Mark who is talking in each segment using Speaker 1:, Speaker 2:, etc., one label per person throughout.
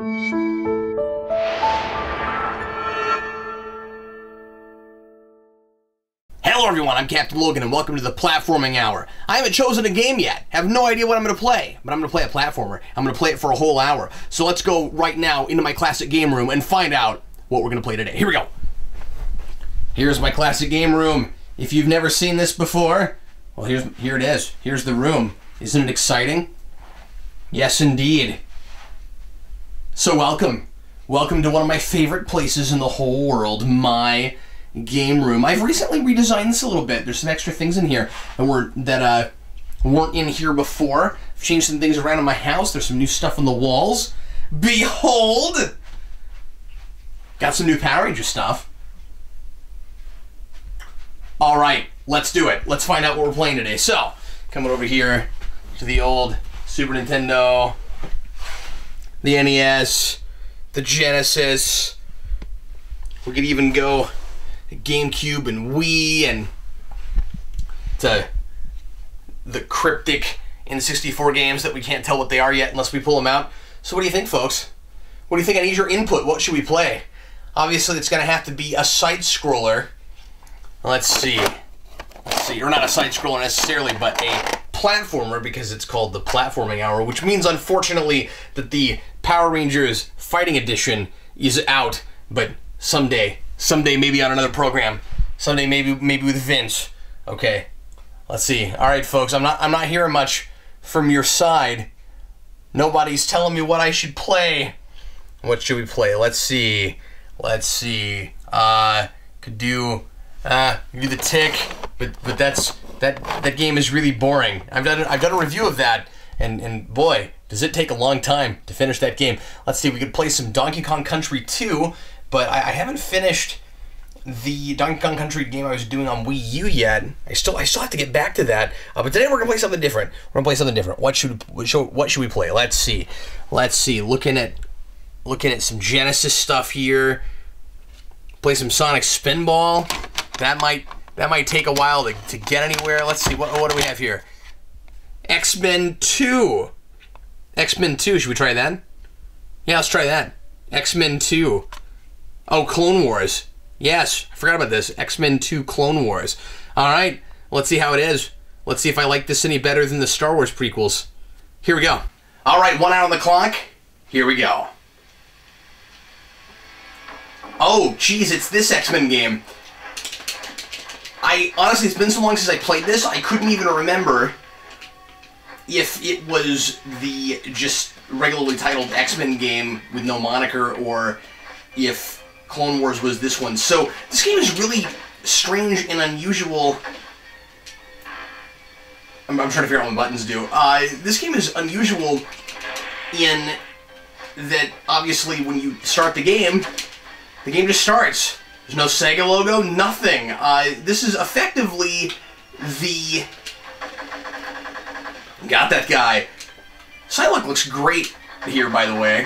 Speaker 1: Hello everyone, I'm Captain Logan and welcome to the Platforming Hour. I haven't chosen a game yet, have no idea what I'm going to play, but I'm going to play a platformer. I'm going to play it for a whole hour. So let's go right now into my classic game room and find out what we're going to play today. Here we go. Here's my classic game room. If you've never seen this before, well here it is. Here's the room. Isn't it exciting? Yes indeed. So welcome. Welcome to one of my favorite places in the whole world, my game room. I've recently redesigned this a little bit. There's some extra things in here that weren't in here before. I've changed some things around in my house. There's some new stuff on the walls. Behold! Got some new Power Ranger stuff. Alright, let's do it. Let's find out what we're playing today. So, coming over here to the old Super Nintendo, the NES, the Genesis. We could even go GameCube and Wii and to the cryptic N64 games that we can't tell what they are yet unless we pull them out. So what do you think, folks? What do you think? I need your input. What should we play? Obviously, it's going to have to be a side-scroller. Let's see. Or not a side-scroller necessarily, but a platformer, because it's called the Platforming Hour, which means, unfortunately, that the Power Rangers Fighting Edition is out, but someday maybe on another program, someday maybe with Vince. Okay, let's see. All right, folks, I'm not hearing much from your side. Nobody's telling me what I should play. What should we play? Let's see. Could do the Tick, but that game is really boring. I've done a review of that, and boy, does it take a long time to finish that game. Let's see. We could play some Donkey Kong Country 2. But I haven't finished the Donkey Kong Country game I was doing on Wii U yet. I still have to get back to that. But today we're gonna play something different. What should we play? Let's see. Looking at some Genesis stuff here. Play some Sonic Spinball. That might take a while to get anywhere. Let's see. What do we have here? X-Men 2. X-Men 2. Should we try that? Yeah, let's try that. X-Men 2. Oh, Clone Wars. Yes, I forgot about this. X-Men 2 Clone Wars. Alright, let's see how it is. Let's see if I like this any better than the Star Wars prequels. Here we go. Alright, 1 hour on the clock. Here we go. Oh, geez, it's this X-Men game. Honestly, it's been so long since I played this, I couldn't even remember if it was the just regularly titled X-Men game with no moniker, or if Clone Wars was this one. So this game is really strange and unusual. I'm trying to figure out what my buttons do. This game is unusual in that obviously when you start the game just starts. There's no Sega logo, nothing. This is effectively the... Got that guy. Psylocke looks great here, by the way.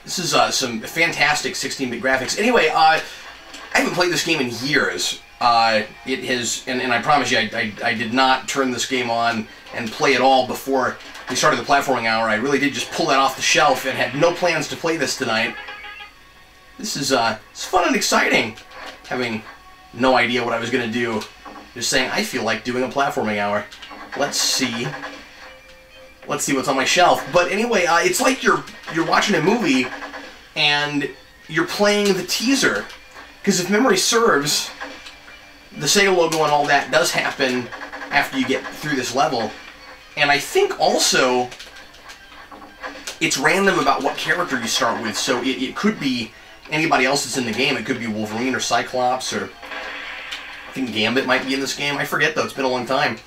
Speaker 1: This is some fantastic 16-bit graphics. Anyway, I haven't played this game in years. It has, and I promise you, I did not turn this game on and play it all before we started the Platforming Hour. I really did just pull that off the shelf and had no plans to play this tonight. This is it's fun and exciting, having no idea what I was going to do. Just saying, I feel like doing a Platforming Hour. Let's see. Let's see what's on my shelf. But anyway, it's like you're watching a movie and you're playing the teaser. Because if memory serves, the Sega logo and all that does happen after you get through this level. And I think also it's random about what character you start with. So it could be anybody else that's in the game. It could be Wolverine or Cyclops, or I think Gambit might be in this game. I forget though, it's been a long time.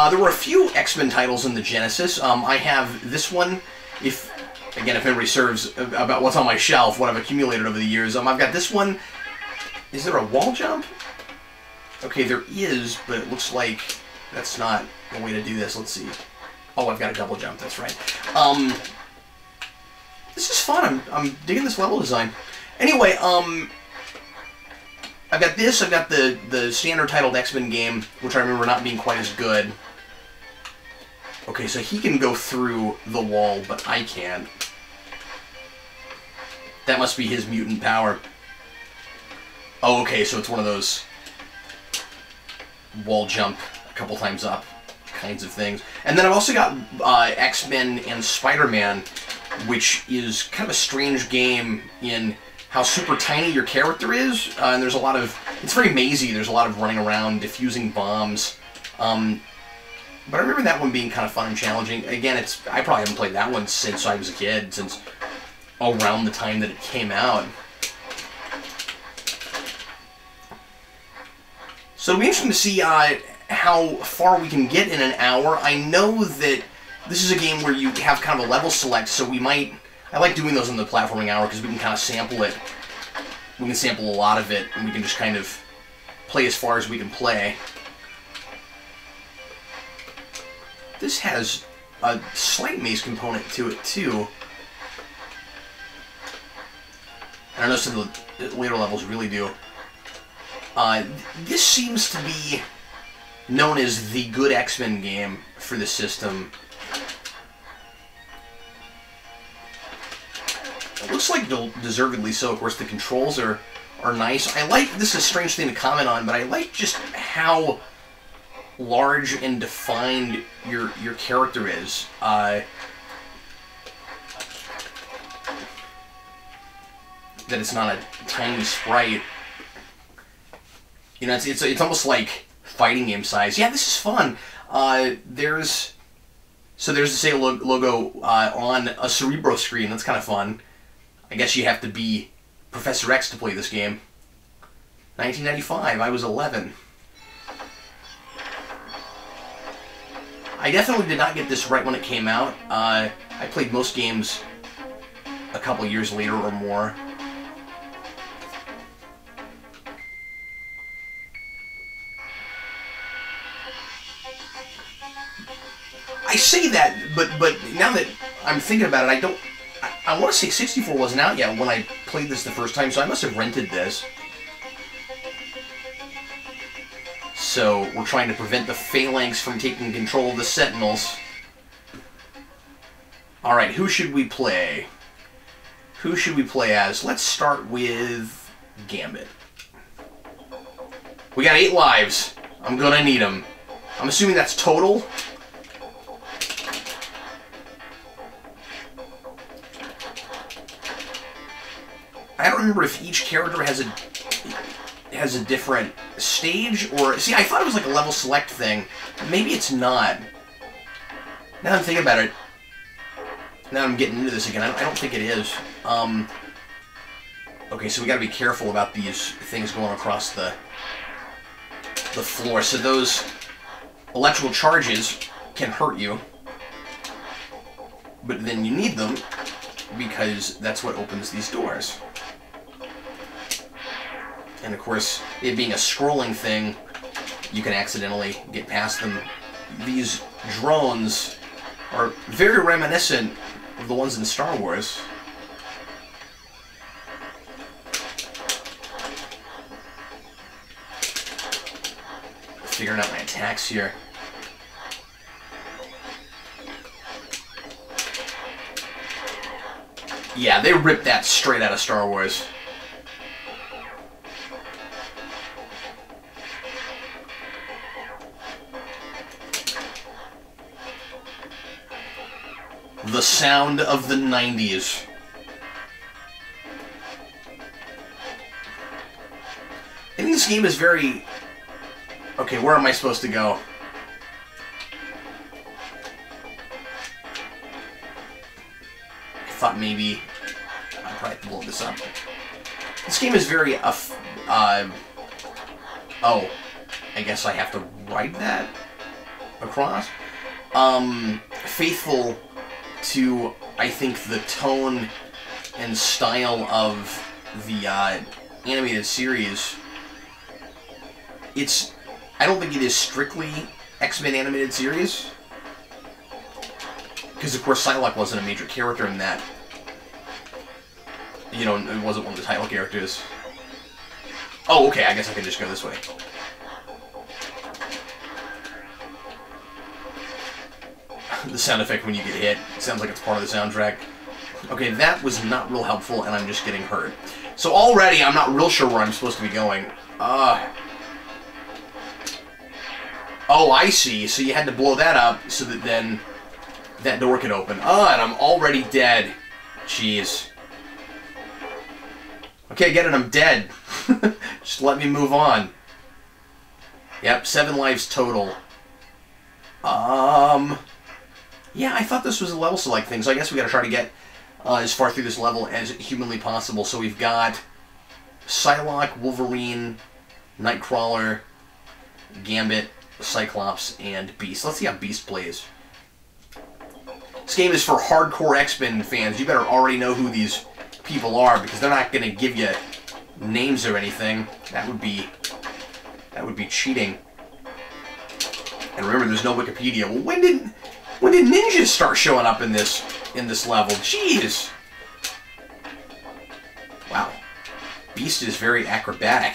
Speaker 1: There were a few X-Men titles in the Genesis. I have this one, if memory serves, about what's on my shelf, what I've accumulated over the years. I've got this one. Is there a wall jump? Okay, there is, but it looks like that's not the way to do this. Let's see. Oh, I've got a double jump, that's right. This is fun. I'm digging this level design. Anyway, I've got this, I've got the standard titled X-Men game, which I remember not being quite as good. Okay, so he can go through the wall, but I can't. That must be his mutant power. Oh, okay, so it's one of those wall jump a couple times up kinds of things. And then I've also got X-Men and Spider-Man, which is kind of a strange game in how super tiny your character is, and there's a lot of... It's very mazy, there's a lot of running around, diffusing bombs. But I remember that one being kind of fun and challenging. Again, I probably haven't played that one since I was a kid, since around the time that it came out. So it'll be interesting to see how far we can get in an hour. I know that this is a game where you have kind of a level select, so we might... I like doing those in the platforming hour because we can kind of sample it. We can sample a lot of it, and we can just kind of play as far as we can play. This has a slight maze component to it, too. I don't know, some of the later levels really do. This seems to be known as the good X-Men game for the system. It looks like deservedly so. Of course, the controls are nice. I like, this is a strange thing to comment on, but I like just how large and defined your character is. That it's not a tiny sprite. You know, it's almost like fighting game size. Yeah, this is fun. There's the Sega logo on a Cerebro screen. That's kind of fun. I guess you have to be Professor X to play this game. 1995. I was 11. I definitely did not get this right when it came out. I played most games a couple years later or more. I say that, but now that I'm thinking about it, I want to say 64 wasn't out yet when I played this the first time, so I must have rented this. So we're trying to prevent the Phalanx from taking control of the Sentinels. Alright, who should we play? Who should we play as? Let's start with Gambit. We got 8 lives. I'm gonna need them. I'm assuming that's total. I don't remember if each character has a different stage, or... See, I thought it was like a level select thing. Maybe it's not. Now I'm thinking about it. Now I'm getting into this again. I don't think it is. Okay, so we gotta be careful about these things going across the floor. So those electrical charges can hurt you. But then you need them, because that's what opens these doors. And of course, it being a scrolling thing, you can accidentally get past them. These drones are very reminiscent of the ones in Star Wars. Figuring out my attacks here. Yeah, they ripped that straight out of Star Wars. The sound of the 90s. I think this game is very... Okay, where am I supposed to go? I thought maybe... I'd probably have to blow this up. This game is very... oh, I guess I have to write that across? Faithful to, I think, the tone and style of the animated series. I don't think it is strictly X-Men animated series, because of course Psylocke wasn't a major character in that. You know, it wasn't one of the title characters. Oh, okay, I guess I can just go this way. The sound effect when you get hit, it sounds like it's part of the soundtrack. Okay, that was not real helpful, and I'm just getting hurt. So already, I'm not real sure where I'm supposed to be going. Oh, I see. So you had to blow that up so that then that door could open. And I'm already dead. Jeez. Okay, I get it. I'm dead. Just let me move on. Yep, 7 lives total. Yeah, I thought this was a level select thing, so I guess we gotta try to get as far through this level as humanly possible. So we've got Psylocke, Wolverine, Nightcrawler, Gambit, Cyclops, and Beast. Let's see how Beast plays. This game is for hardcore X-Men fans. You better already know who these people are, because they're not going to give you names or anything. That would be cheating. And remember, there's no Wikipedia. Well, when did ninjas start showing up in this level? Jeez. Wow. Beast is very acrobatic.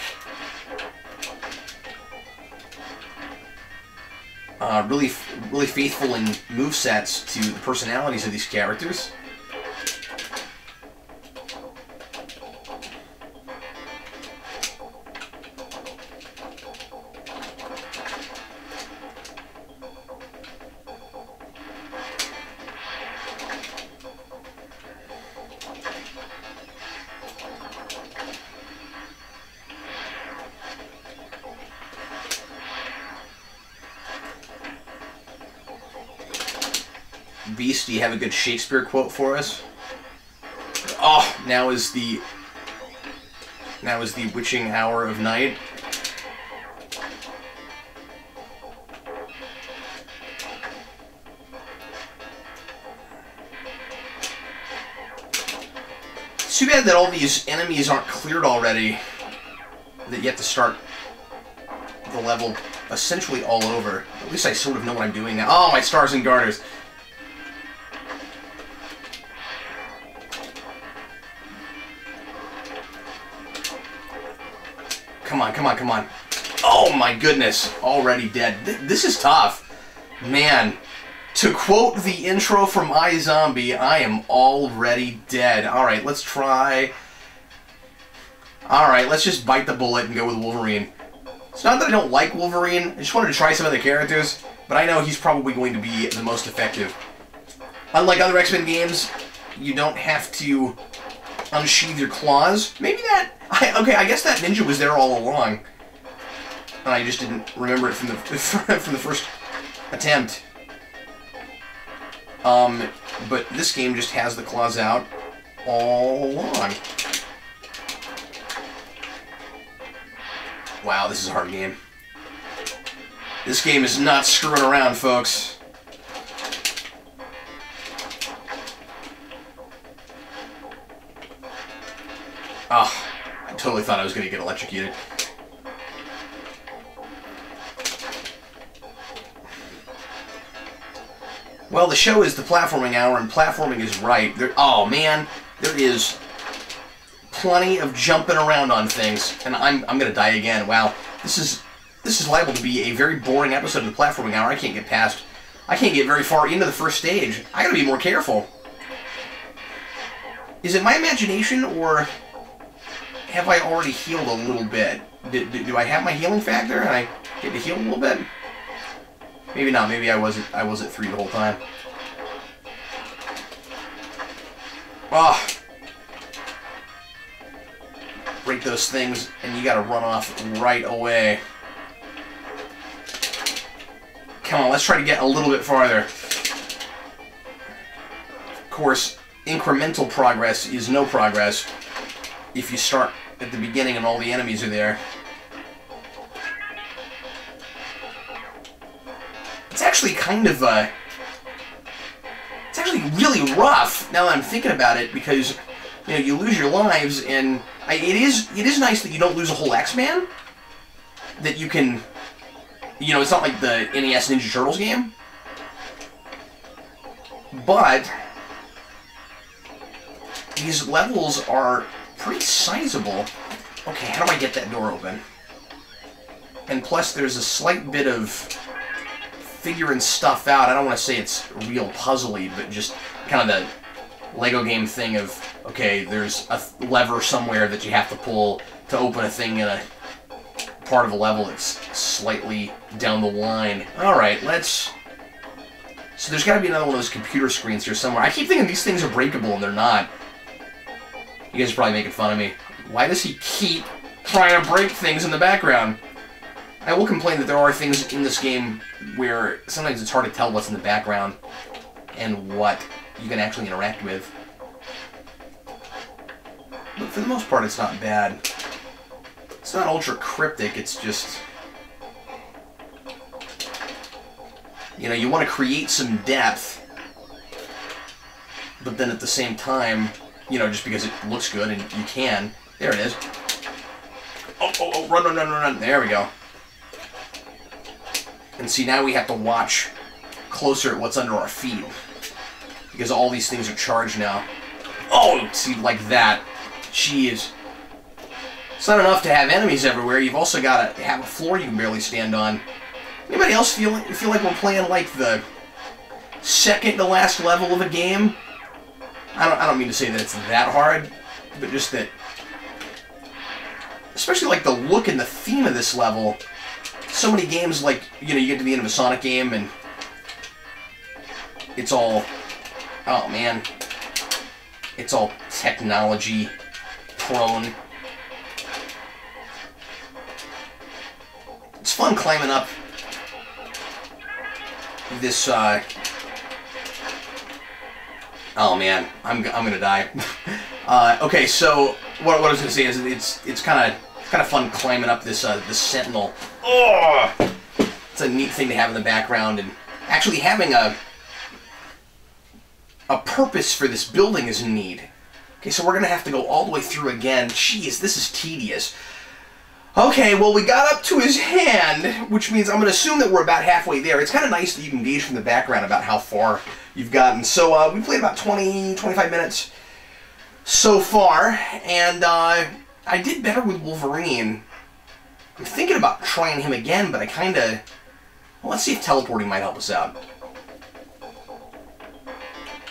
Speaker 1: Really faithful in movesets to the personalities of these characters. Beast, do you have a good Shakespeare quote for us? Oh, now is the witching hour of night. It's too bad that all these enemies aren't cleared already. That you have to start the level essentially all over. At least I sort of know what I'm doing now. Oh, my stars and garters. Come on, come on, come on. Oh my goodness, already dead. This is tough. Man, to quote the intro from iZombie, I am already dead. Alright, let's try... Alright, let's just bite the bullet and go with Wolverine. It's not that I don't like Wolverine, I just wanted to try some other characters, but I know he's probably going to be the most effective. Unlike other X-Men games, you don't have to unsheath your claws. Maybe that... Okay, I guess that ninja was there all along. And I just didn't remember it from the first attempt. But this game just has the claws out all along. Wow, this is a hard game. This game is not screwing around, folks. Oh, I totally thought I was going to get electrocuted. Well, the show is the platforming hour, and platforming is right. Oh, man, there is plenty of jumping around on things, and I'm going to die again. Wow, this is liable to be a very boring episode of the platforming hour. I can't get very far into the first stage. I got to be more careful. Is it my imagination, or have I already healed a little bit? Do I have my healing factor and I get to heal a little bit? Maybe not. Maybe I was at 3 the whole time. Oh. Break those things and you gotta run off right away. Come on, let's try to get a little bit farther. Of course, incremental progress is no progress if you start at the beginning and all the enemies are there. It's actually kind of, it's actually really rough now that I'm thinking about it, because, you know, you lose your lives, and it is nice that you don't lose a whole X-Man. That you can, you know, it's not like the NES Ninja Turtles game. But these levels are pretty sizable. Okay, how do I get that door open? And plus, there's a slight bit of figuring stuff out. I don't want to say it's real puzzly, but just kind of Lego game thing of, okay, there's a lever somewhere that you have to pull to open a thing in a part of a level that's slightly down the line. Alright, let's... So there's got to be another one of those computer screens here somewhere. I keep thinking these things are breakable, and they're not. You guys are probably making fun of me. Why does he keep trying to break things in the background? I will complain that there are things in this game where sometimes it's hard to tell what's in the background and what you can actually interact with. But for the most part, it's not bad. It's not ultra cryptic, it's just... You know, you want to create some depth, but then at the same time, you know, just because it looks good and you can. There it is. Oh, run. There we go. And see, now we have to watch closer at what's under our feet, because all these things are charged now. Oh, see, like that. Jeez. It's not enough to have enemies everywhere. You've also got to have a floor you can barely stand on. Anybody else feel like we're playing like the second to last level of a game? I don't mean to say that it's that hard, but just that, especially like the look and the theme of this level. So many games, like, you know, you get to the end of a Sonic game and it's all, oh man, it's all technology prone. It's fun climbing up this, oh man, I'm gonna die. Okay, so what I was gonna say is it's kind of fun climbing up this this Sentinel. Oh, it's a neat thing to have in the background, and actually having a purpose for this building is neat. Okay, so we're gonna have to go all the way through again. Jeez, this is tedious. Okay, well, we got up to his hand, which means I'm going to assume that we're about halfway there. It's kind of nice that you can gauge from the background about how far you've gotten. So we played about 20, 25 minutes so far, and I did better with Wolverine. I'm thinking about trying him again, but I kind of... Well, let's see if teleporting might help us out.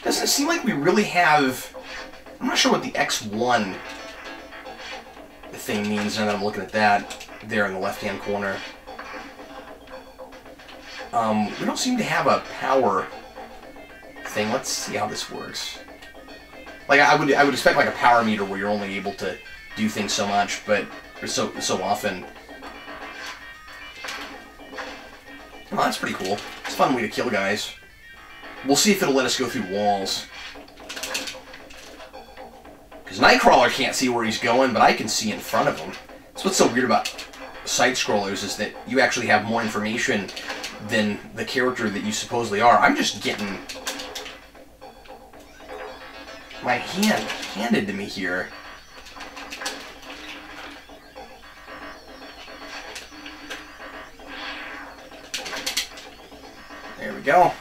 Speaker 1: Doesn't it seem like we really have... I'm not sure what the X1... thing means now that I'm looking at that there in the left-hand corner. We don't seem to have a power thing. Let's see how this works. Like I would expect like a power meter where you're only able to do things so much, but or so often. Well, that's pretty cool. It's a fun way to kill guys. We'll see if it'll let us go through walls. Because Nightcrawler can't see where he's going, but I can see in front of him. That's what's so weird about side-scrollers, is that you actually have more information than the character that you supposedly are. I'm just getting my hand handed to me here. There we go.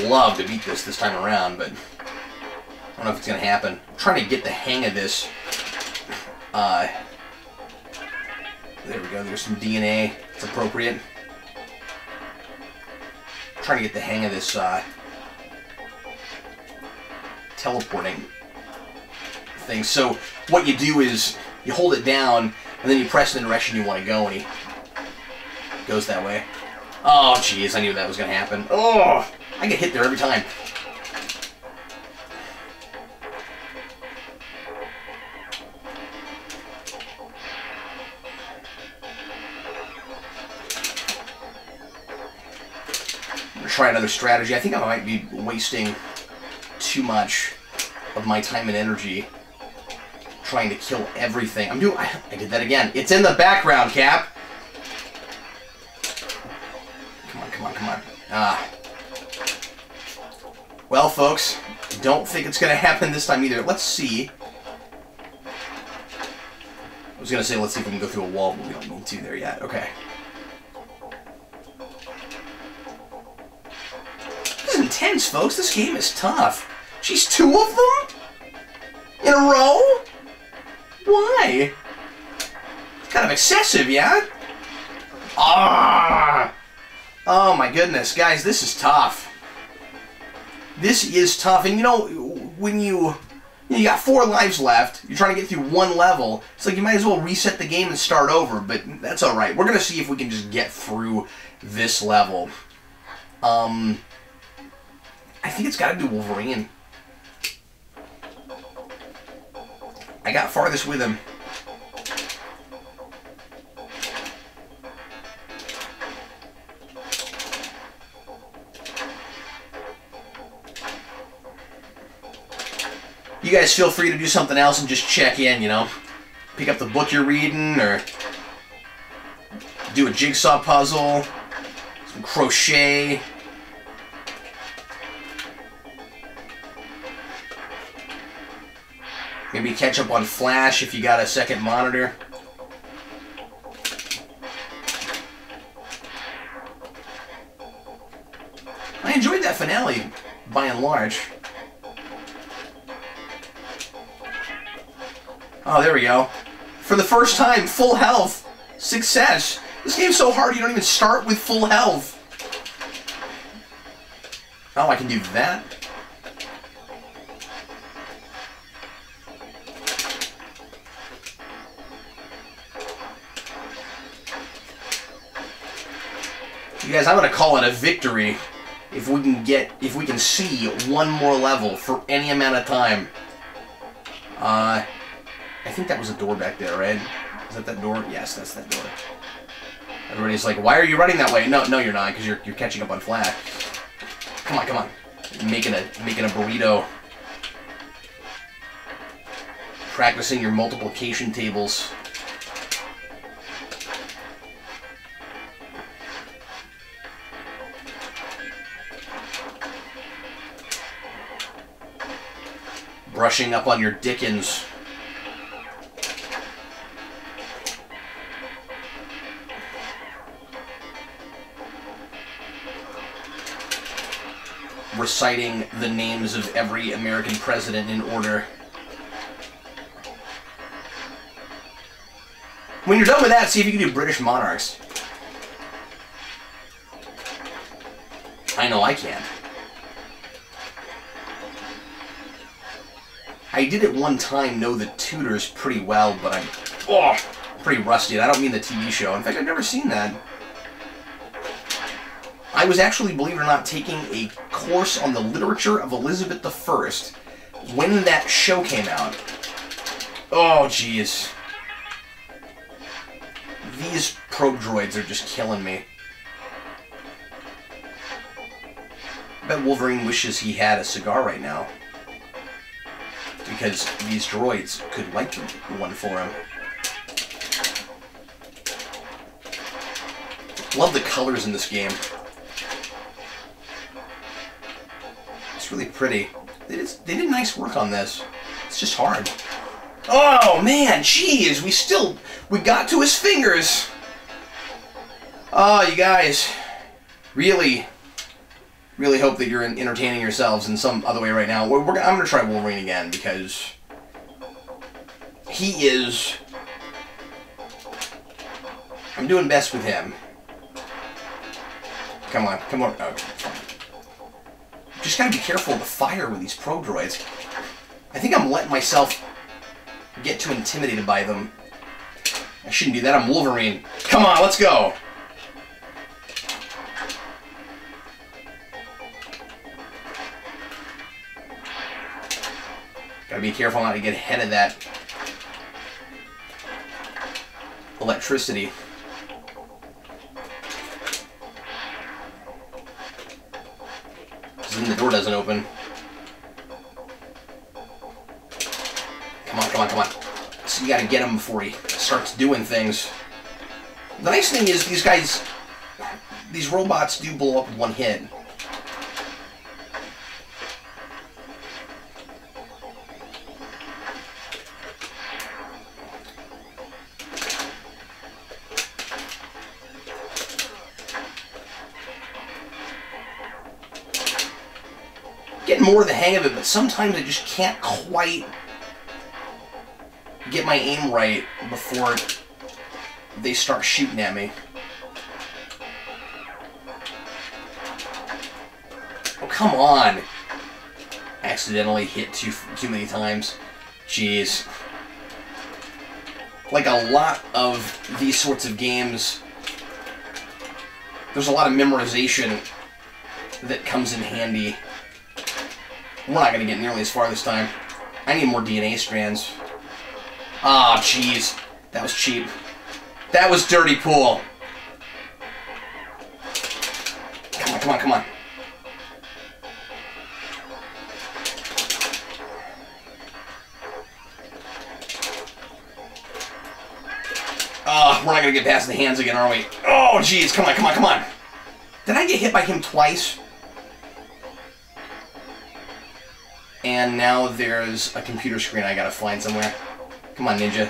Speaker 1: Love to beat this time around, but I don't know if it's going to happen. I'm trying to get the hang of this. There we go. There's some DNA. It's appropriate. I'm trying to get the hang of this teleporting thing. So what you do is you hold it down, and then you press in the direction you want to go, and he goes that way. Oh, jeez. I knew that was going to happen. Oh! I get hit there every time. I'm gonna try another strategy. I think I might be wasting too much of my time and energy trying to kill everything. I did that again. It's in the background, Cap. Come on. Well, folks, don't think it's going to happen this time either. Let's see. I was going to say, let's see if we can go through a wall, but we don't need to there yet. Okay. This is intense, folks. This game is tough. She's 2 of them? In a row? Why? It's kind of excessive, yeah? Ah! Oh my goodness, guys, this is tough. This is tough, and you know, when you got 4 lives left, you're trying to get through 1 level, it's like you might as well reset the game and start over, but that's alright. We're going to see if we can just get through this level. I think it's got to be Wolverine. I got farthest with him. You guys feel free to do something else and just check in, you know? Pick up the book you're reading, or do a jigsaw puzzle, some crochet. Maybe catch up on Flash if you got a second monitor. I enjoyed that finale, by and large. Oh, there we go. For the first time, full health. Success. This game's so hard you don't even start with full health. Oh, I can do that. You guys, I'm gonna call it a victory if we can see 1 more level for any amount of time. I think that was a door back there, right? Is that door? Yes, that's that door. Everybody's like, why are you running that way? No, you're not, because you're catching up on Flash. Come on, come on. Making a burrito. Practicing your multiplication tables. Brushing up on your Dickens. Reciting the names of every American president in order. When you're done with that, see if you can do British monarchs. I know I can. I did at one time know the Tudors pretty well, but I'm pretty rusty. I don't mean the TV show. In fact, I've never seen that. I was actually, believe it or not, taking a course on the literature of Elizabeth I when that show came out. Oh, jeez. These probe droids are just killing me. I bet Wolverine wishes he had a cigar right now, because these droids could light one for him. Love the colors in this game. It's really pretty. They did nice work on this. It's just hard. Oh man, jeez, we got to his fingers. Oh, you guys, really hope that you're entertaining yourselves in some other way right now. I'm gonna try Wolverine again because he is. I'm doing best with him. Come on, come on. Oh, just gotta be careful of the fire with these probe droids. I think I'm letting myself get too intimidated by them. I shouldn't do that. I'm Wolverine. Come on, let's go. Gotta be careful not to get ahead of that electricity. Because then the door doesn't open. Come on, come on, come on. So you gotta get him before he starts doing things. The nice thing is these robots do blow up in one hit. Getting more the hang of it, but sometimes I just can't quite get my aim right before they start shooting at me. Oh, come on! Accidentally hit too many times. Jeez. Like a lot of these sorts of games, there's a lot of memorization that comes in handy. We're not going to get nearly as far this time. I need more DNA strands. Ah, jeez. That was cheap. That was dirty pool. Come on, come on, come on. We're not going to get past the hands again, are we? Oh, jeez. Come on, come on, come on. Did I get hit by him twice? And now there's a computer screen I gotta find somewhere. Come on, ninja.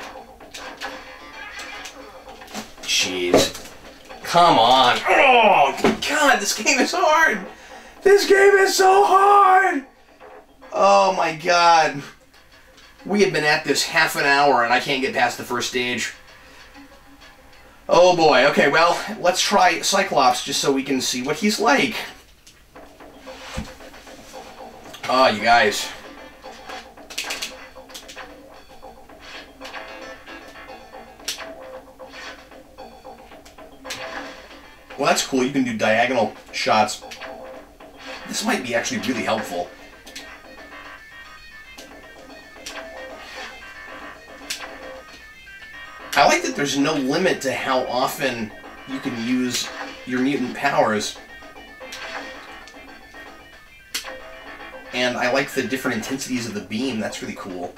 Speaker 1: Jeez. Come on. Oh, God, this game is hard. This game is so hard. Oh, my God. We have been at this half an hour, and I can't get past the first stage. Oh, boy. Okay, well, let's try Cyclops just so we can see what he's like. Oh, you guys. Well, that's cool. You can do diagonal shots. This might be actually really helpful. I like that there's no limit to how often you can use your mutant powers. And I like the different intensities of the beam. That's really cool.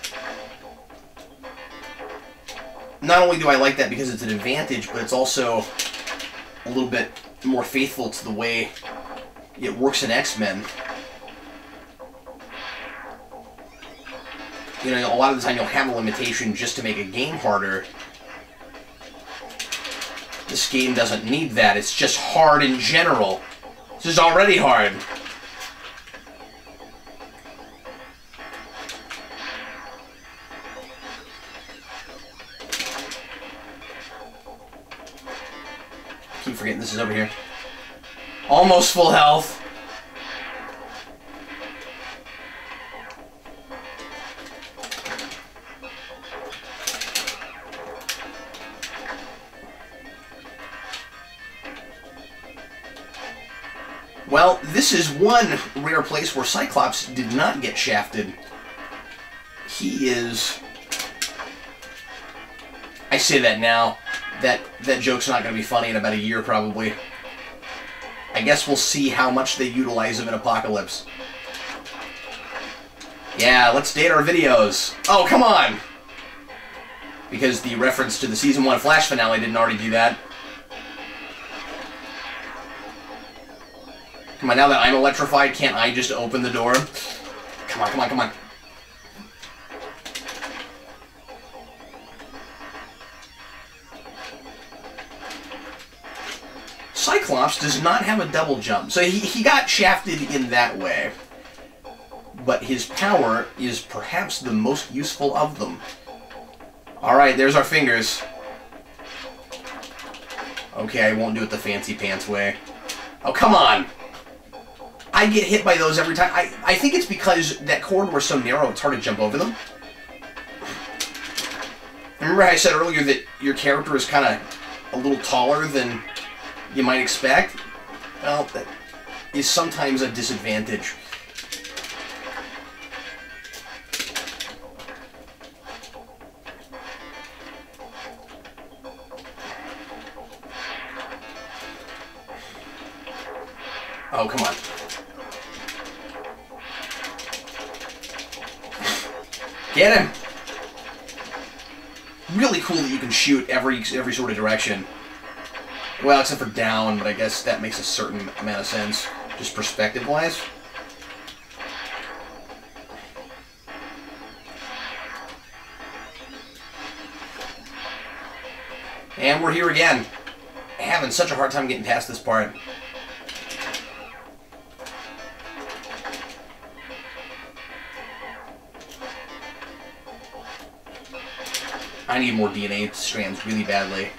Speaker 1: Not only do I like that because it's an advantage, but it's also a little bit more faithful to the way it works in X-Men. You know, a lot of the time you'll have a limitation just to make a game harder. This game doesn't need that. It's just hard in general. This is already hard. I keep forgetting this is over here. Almost full health. Well, this is one rare place where Cyclops did not get shafted. He is... I say that now. That joke's not going to be funny in about a year, probably. I guess we'll see how much they utilize him in Apocalypse. Yeah, let's date our videos. Oh, come on! Because the reference to the Season 1 Flash finale didn't already do that. Come on, now that I'm electrified, can't I just open the door? Come on, come on, come on. Cyclops does not have a double jump. So he got shafted in that way. But his power is perhaps the most useful of them. Alright, there's our fingers. Okay, I won't do it the fancy pants way. Oh, come on! I get hit by those every time. I think it's because that corridor is so narrow, it's hard to jump over them. Remember how I said earlier that your character is kind of a little taller than you might expect? Well, that is sometimes a disadvantage. Oh, come on. Get him! Really cool that you can shoot every sort of direction. Well, except for down, but I guess that makes a certain amount of sense, just perspective-wise. And we're here again. Having such a hard time getting past this part. I need more DNA strands really badly.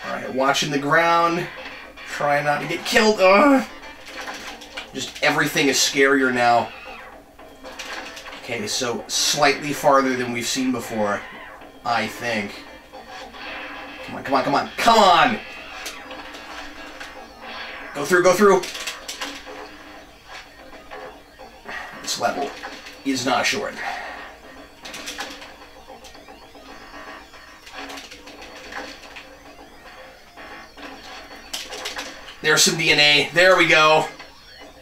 Speaker 1: Alright, watching the ground. Try not to get killed. Just everything is scarier now. Okay, so slightly farther than we've seen before, I think. Come on, come on, come on, come on! Go through, go through! This level is not short. There's some DNA. There we go.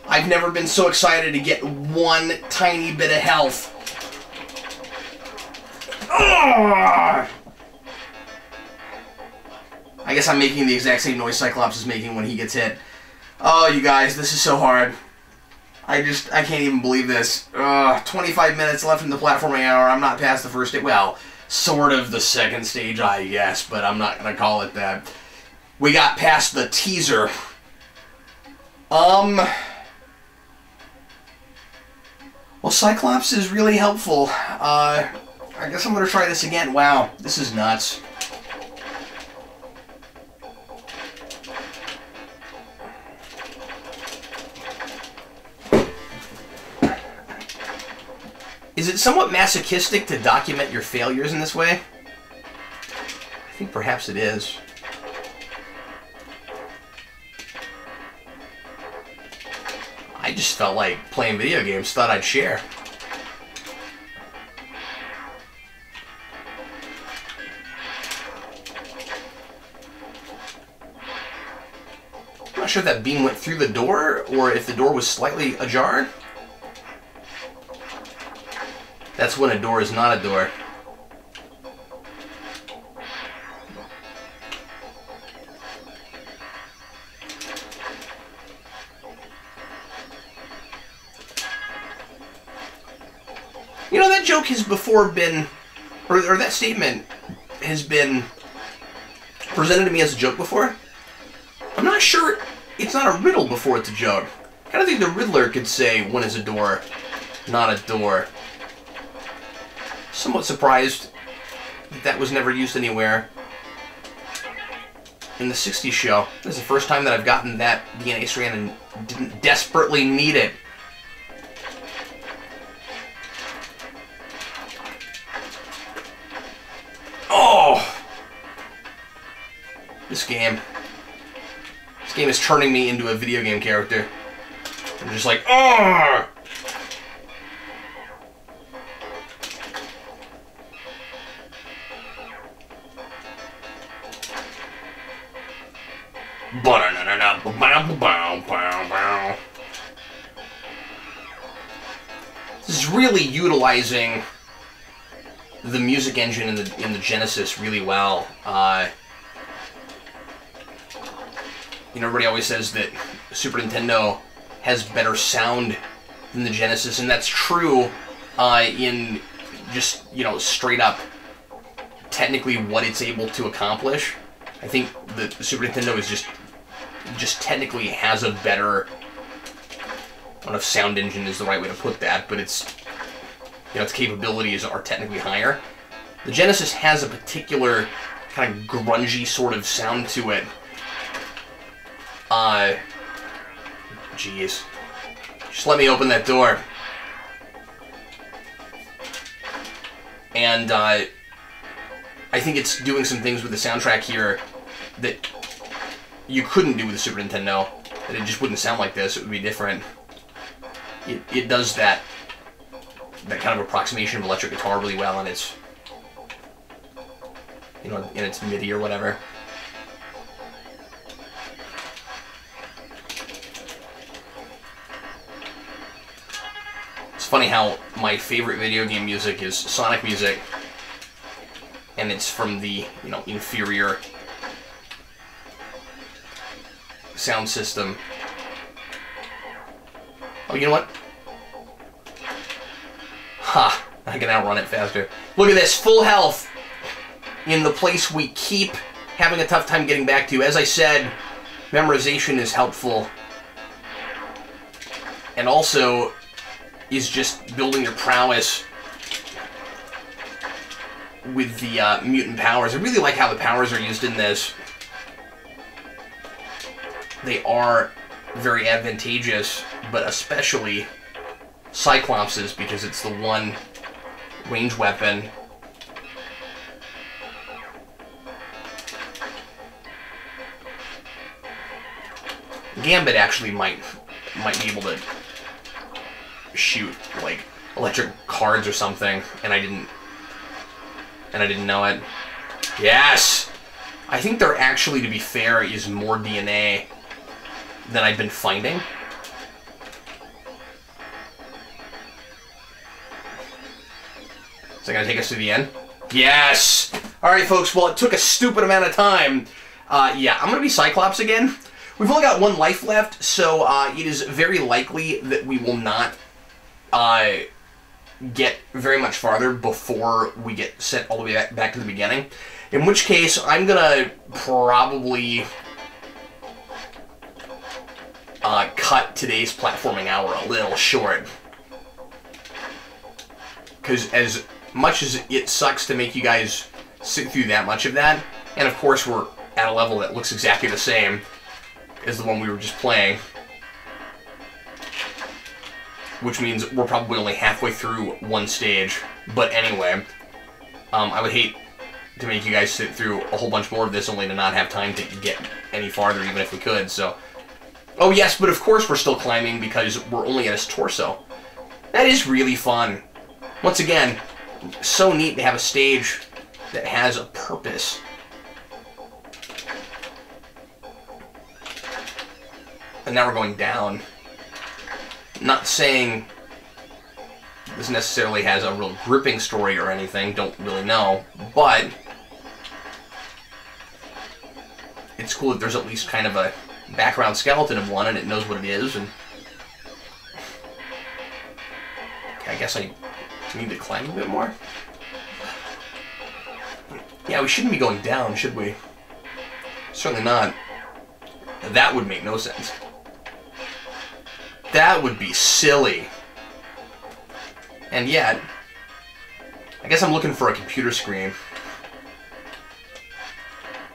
Speaker 1: I've never been so excited to get one tiny bit of health. Ugh! I guess I'm making the exact same noise Cyclops is making when he gets hit. Oh, you guys, this is so hard. I can't even believe this. 25 minutes left in the platforming hour. I'm not past the first stage. Well, sort of the second stage, I guess, but I'm not going to call it that. We got past the teaser. Well, Cyclops is really helpful. I guess I'm going to try this again. Wow, this is nuts. Is it somewhat masochistic to document your failures in this way? I think perhaps it is. I just felt like playing video games, thought I'd share. I'm not sure if that beam went through the door or if the door was slightly ajar. That's when a door is not a door. You know, that joke has before been, or that statement has been presented to me as a joke before. I'm not sure it's not a riddle before it's a joke. I kind of think the Riddler could say, when is a door not a door. Somewhat surprised that that was never used anywhere in the 60s show. This is the first time that I've gotten that DNA strand and didn't desperately need it. Oh! This game is turning me into a video game character. I'm just like, oh! This is really utilizing the music engine in the Genesis really well. You know, everybody always says that Super Nintendo has better sound than the Genesis, and that's true in just, you know, straight up technically what it's able to accomplish. I think the Super Nintendo is just technically has a better, I don't know if sound engine is the right way to put that, but it's, you know, its capabilities are technically higher. The Genesis has a particular kind of grungy sort of sound to it. Jeez. Just let me open that door. And, I think it's doing some things with the soundtrack here that you couldn't do with the Super Nintendo. That it just wouldn't sound like this. It would be different. It does that kind of approximation of electric guitar really well, and it's, you know, in its MIDI or whatever. It's funny how my favorite video game music is Sonic music, and it's from the, you know, inferior sound system. Oh, you know what? Ha! I can outrun it faster. Look at this, full health in the place we keep having a tough time getting back to. As I said, memorization is helpful. And also is just building your prowess with the mutant powers. I really like how the powers are used in this. They are very advantageous, but especially Cyclops's, because it's the one range weapon. Gambit actually might be able to shoot like electric cards or something, and I didn't know it. Yes! I think there actually, to be fair, is more DNA than I've been finding. Is that gonna take us to the end? Yes! Alright, folks, well, it took a stupid amount of time. Yeah, I'm gonna be Cyclops again. We've only got one life left, so it is very likely that we will not get very much farther before we get sent all the way back to the beginning. In which case, I'm gonna probably cut today's platforming hour a little short. Because as much as it sucks to make you guys sit through that much of that, and of course we're at a level that looks exactly the same as the one we were just playing, which means we're probably only halfway through one stage. But anyway, I would hate to make you guys sit through a whole bunch more of this only to not have time to get any farther, even if we could, so... Oh yes, but of course we're still climbing because we're only at his torso. That is really fun. Once again, so neat to have a stage that has a purpose. And now we're going down. Not saying this necessarily has a real gripping story or anything, don't really know, but it's cool that there's at least kind of a background skeleton of one and it knows what it is. And okay, I guess I need to climb a bit more. Yeah, we shouldn't be going down, should we? Certainly not. That would make no sense. That would be silly. And yet, I guess I'm looking for a computer screen.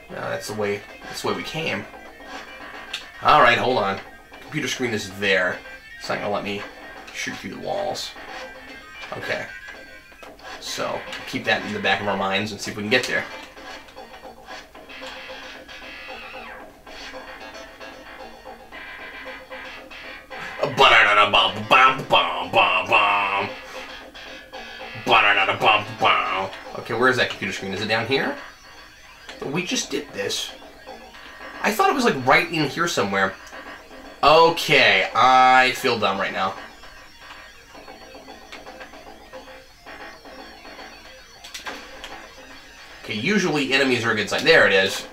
Speaker 1: No, that's the way we came. Alright, hold on. Computer screen is there. It's not gonna let me shoot through the walls. Okay. So, keep that in the back of our minds and see if we can get there. Okay, where's that computer screen? Is it down here? We just did this. I thought it was like right in here somewhere. Okay, I feel dumb right now. Okay, usually enemies are a good sign. There it is.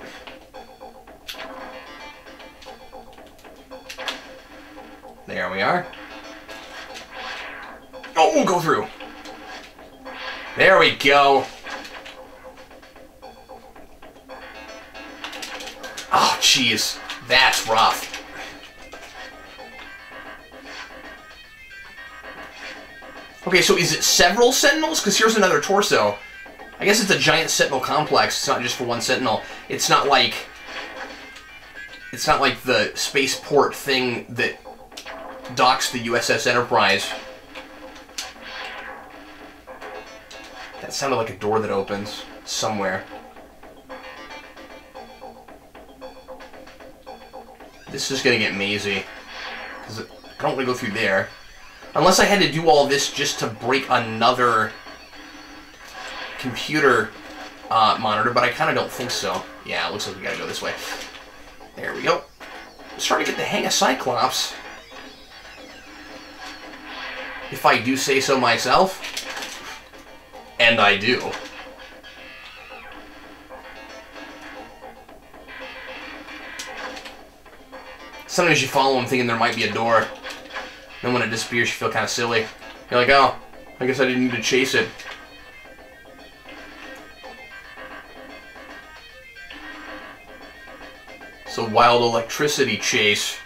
Speaker 1: There we are. Oh, we'll go through. There we go. Oh, jeez. That's rough. Okay, so is it several Sentinels? Because here's another torso. I guess it's a giant Sentinel complex. It's not just for one Sentinel. It's not like the spaceport thing that docks the USS Enterprise. That sounded like a door that opens somewhere. This is gonna get mazy, because I don't want to go through there. Unless I had to do all this just to break another computer monitor, but I kind of don't think so. Yeah, it looks like we gotta go this way. There we go. I'm starting to get the hang of Cyclops, if I do say so myself. And I do. Sometimes you follow them thinking there might be a door. Then when it disappears, you feel kind of silly. You're like, oh, I guess I didn't need to chase it. It's a wild electricity chase.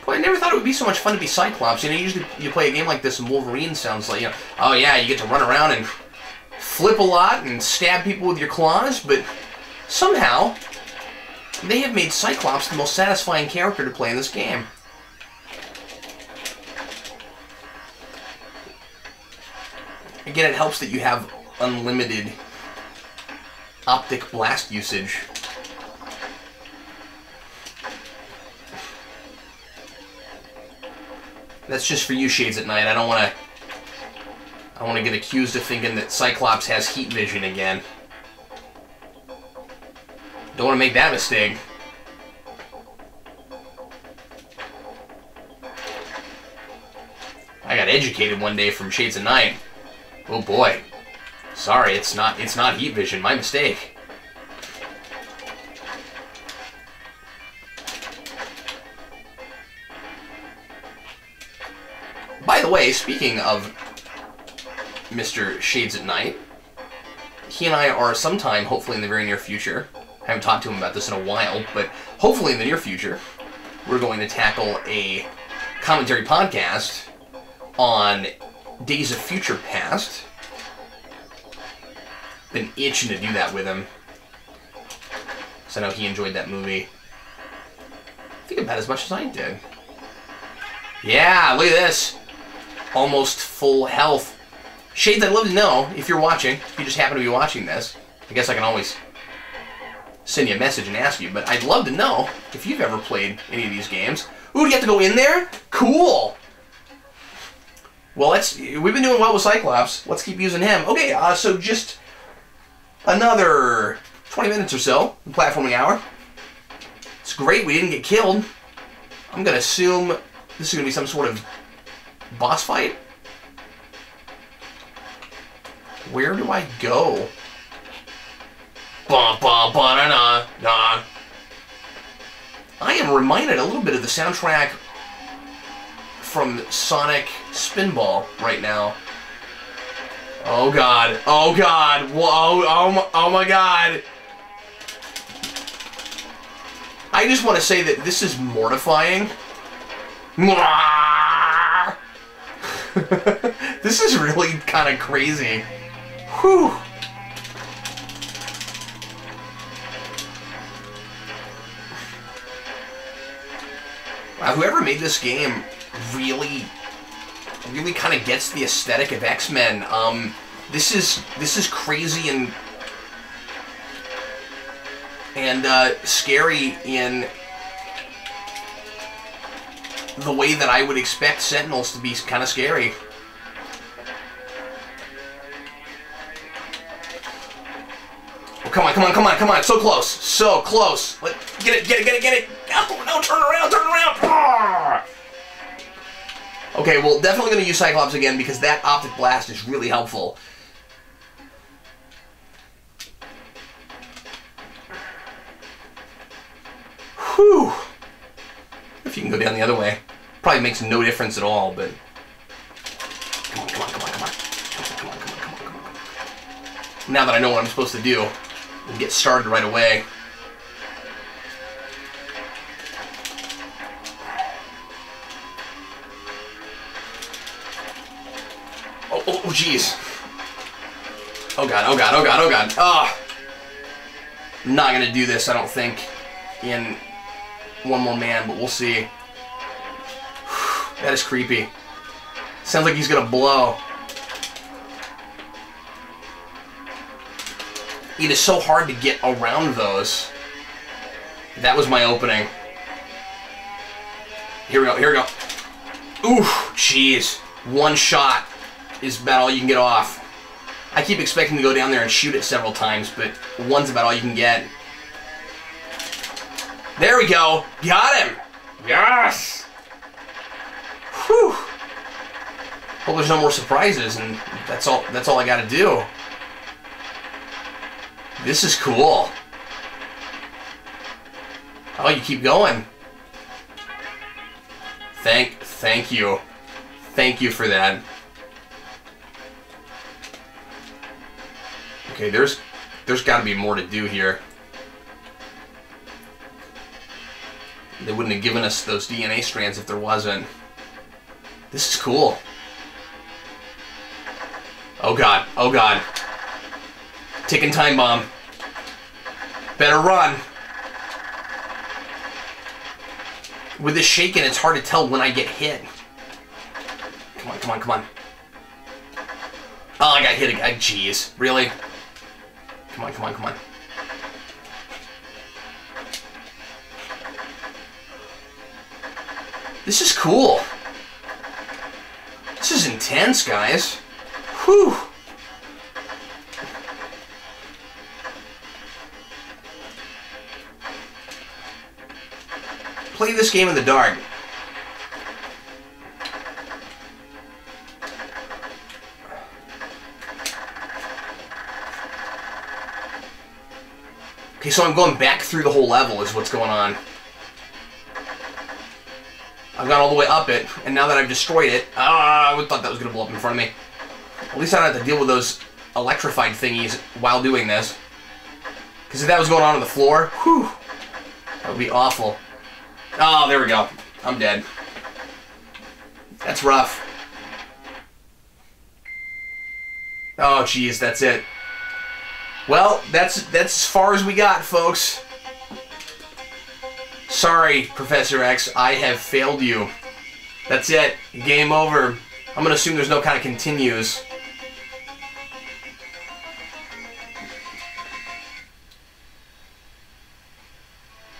Speaker 1: Well, I never thought it would be so much fun to be Cyclops. You know, usually you play a game like this and Wolverine sounds like, you know, oh yeah, you get to run around and flip a lot and stab people with your claws, but somehow they have made Cyclops the most satisfying character to play in this game. Again, it helps that you have unlimited optic blast usage. That's just for you, Shades at Night. I don't want to get accused of thinking that Cyclops has heat vision again. Don't want to make that mistake. I got educated one day from Shades at Night. Oh boy. Sorry, it's not heat vision. My mistake. By the way, speaking of Mr. Shades at Night, he and I are sometime, hopefully in the very near future, I haven't talked to him about this in a while, but hopefully in the near future, we're going to tackle a commentary podcast on Days of Future Past. Been itching to do that with him, because I know he enjoyed that movie. I think about as much as I did. Yeah, look at this. Almost full health. Shades, I'd love to know if you're watching, if you just happen to be watching this. I guess I can always send you a message and ask you, but I'd love to know if you've ever played any of these games. Ooh, do you have to go in there? Cool! Well, we've been doing well with Cyclops. Let's keep using him. Okay, so just another 20 minutes or so in platforming hour. It's great we didn't get killed. I'm going to assume this is going to be some sort of boss fight? Where do I go? Ba ba ba na na na. I am reminded a little bit of the soundtrack from Sonic Spinball right now. Oh god! Oh god! Whoa! Oh my god! I just want to say that this is mortifying. This is really kind of crazy. Whew. Wow, whoever made this game really kind of gets the aesthetic of X-Men. This is crazy and scary in the way that I would expect Sentinels to be kind of scary. Oh, come on, come on, come on, come on. So close. So close. Get it. No, turn around. Ah! Okay, well, definitely going to use Cyclops again because that optic blast is really helpful. Whew. If you can go down the other way. Probably makes no difference at all, but... Come on. Now that I know what I'm supposed to do, I can get started right away. Oh, jeez. Oh god. Ah! I'm not gonna do this, I don't think, in one more man, but we'll see. That is creepy. Sounds like he's gonna blow. It is so hard to get around those. That was my opening. Here we go. Oof, jeez. One shot is about all you can get off. I keep expecting to go down there and shoot it several times, but one's about all you can get. There we go. Got him. Yes. Whew. Hope there's no more surprises, and that's all I gotta do. This is cool. Oh, you keep going. Thank you. Thank you for that. Okay, there's got to be more to do here. They wouldn't have given us those DNA strands if there wasn't. This is cool. Oh god, oh god. Ticking time bomb. Better run. With this shaking, it's hard to tell when I get hit. Come on, come on, come on. Oh, I got hit again. Jeez, really? Come on, come on, come on. This is cool. This is intense, guys. Whew. Play this game in the dark. Okay, so I'm going back through the whole level is what's going on. I've gone all the way up it, and now that I've destroyed it, I thought that was going to blow up in front of me. At least I don't have to deal with those electrified thingies while doing this. Because if that was going on the floor, whew, that would be awful. Oh, there we go. I'm dead. That's rough. Oh, jeez, that's it. Well, that's as far as we got, folks. Sorry, Professor X, I have failed you. That's it. Game over. I'm going to assume there's no kind of continues.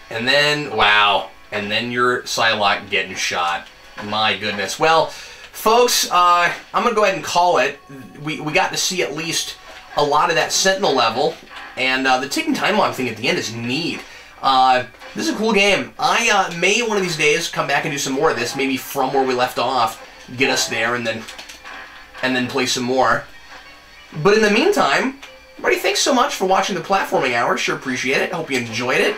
Speaker 1: And then, wow. And then you're Psylocke getting shot. My goodness. Well, folks, I'm going to go ahead and call it. We got to see at least a lot of that Sentinel level. And the ticking time bomb thing at the end is neat. This is a cool game. I may one of these days come back and do some more of this, maybe from where we left off, get us there, and then play some more. But in the meantime, everybody, thanks so much for watching the Platforming Hour. Sure appreciate it. Hope you enjoyed it.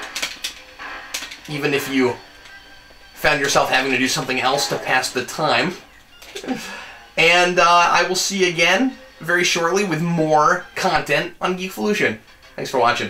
Speaker 1: Even if you found yourself having to do something else to pass the time. And I will see you again very shortly with more content on Geekvolution. Thanks for watching.